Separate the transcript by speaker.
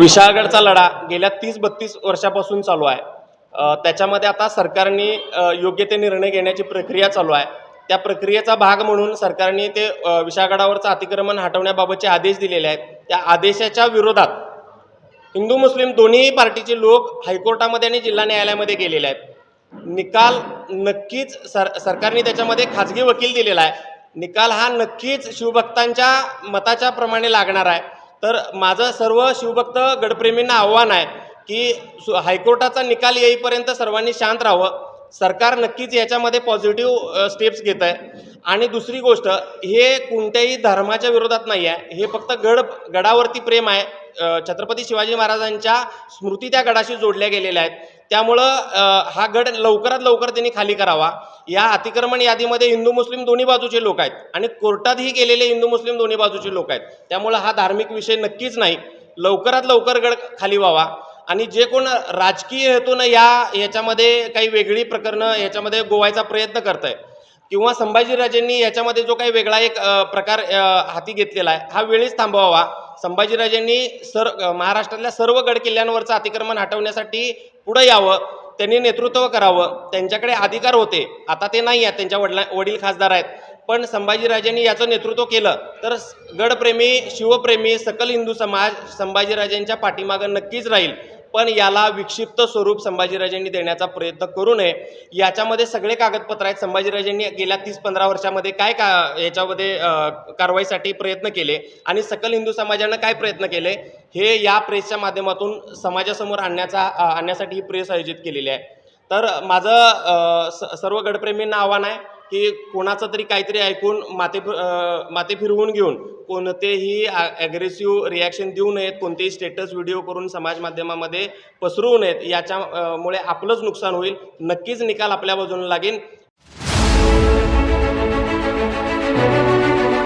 Speaker 1: विशाळगडचा लढा गेल्या 30-32 वर्षापासून चालू आहे। त्याच्यामध्ये आता सरकारने योग्य ते निर्णय घेण्याची प्रक्रिया चालू आहे। त्या प्रक्रियेचा भाग म्हणून सरकारने ते विशाळगडावरचं अतिक्रमण हटवण्याबाबतचे आदेश दिलेले आहेत। त्या आदेशाच्या विरोधात हिंदू मुस्लिम दोन्ही पार्टीचे लोक हायकोर्टामध्ये आणि जिल्हा न्यायालयामध्ये गेलेले आहेत। निकाल नक्कीच सरकारने त्याच्यामध्ये खाजगी वकील दिलेला आहे। निकाल हा नक्कीच शिवभक्तांच्या मताच्या प्रमाणे लागणार आहे। तर माझं सर्व शिवभक्त गडप्रेमींना आव्हान आहे की हायकोर्टाचा निकाल येईपर्यंत सर्वांनी शांत राहावं। सरकार नक्कीच याच्यामध्ये पॉझिटिव्ह स्टेप्स घेत आहे। आणि दुसरी गोष्ट, हे कोणत्याही धर्माच्या विरोधात नाही आहे, हे फक्त गडावरती प्रेम आहे। छत्रपती शिवाजी महाराजांच्या स्मृती त्या गडाशी जोडल्या गेलेल्या आहेत। त्यामुळं हा गड लवकरात लवकर त्यांनी खाली करावा। या अतिक्रमण यादीमध्ये हिंदू मुस्लिम दोन्ही बाजूचे लोक आहेत आणि कोर्टातही गेलेले हिंदू मुस्लिम दोन्ही बाजूचे लोक आहेत। त्यामुळं हा धार्मिक विषय नक्कीच नाही, लवकरात लवकर गड खाली व्हावा। आणि जे कोण राजकीय हेतून याच्यामध्ये काही वेगळी प्रकरणं याच्यामध्ये गोवायचा प्रयत्न करत आहे किंवा संभाजीराजेंनी याच्यामध्ये जो काही वेगळा एक प्रकार हाती घेतलेला आहे, हा वेळीच थांबवावा। संभाजीराजेंनी महाराष्ट्रातल्या सर्व गड किल्ल्यांवरचं अतिक्रमण हटवण्यासाठी पुढे यावं, त्यांनी नेतृत्व करावं। त्यांच्याकडे अधिकार होते, आता ते नाही आहेत, त्यांच्या वडील खासदार आहेत। पण संभाजीराजेंनी याचं नेतृत्व केलं तर गडप्रेमी शिवप्रेमी सकल हिंदू समाज संभाजीराजेंच्या पाठीमागं नक्कीच राहील। पण याला विक्षिप्त स्वरूप संभाजीराजेंनी देण्याचा प्रयत्न करू नये। याच्यामध्ये सगळे कागदपत्र आहेत। संभाजीराजेंनी गेल्या 30-15 वर्षामध्ये काय याच्यामध्ये कारवाईसाठी प्रयत्न केले आणि सकल हिंदू समाजानं काय प्रयत्न केले, हे या प्रेसच्या माध्यमातून समाजासमोर आणण्यासाठी ही प्रेस आयोजित केलेली आहे। तर माझं सर्व गडप्रेमींना आव्हान आहे की कोणाचं तरी काहीतरी ऐकून माते फिरवून घेऊन कोणतेही ॲग्रेसिव्ह रिॲक्शन देऊ नयेत, कोणतेही स्टेटस व्हिडिओ करून समाज माध्यमामध्ये पसरवू नयेत। याच्यामुळे आपलंच नुकसान होईल। नक्कीच निकाल आपल्या बाजूने लागेल।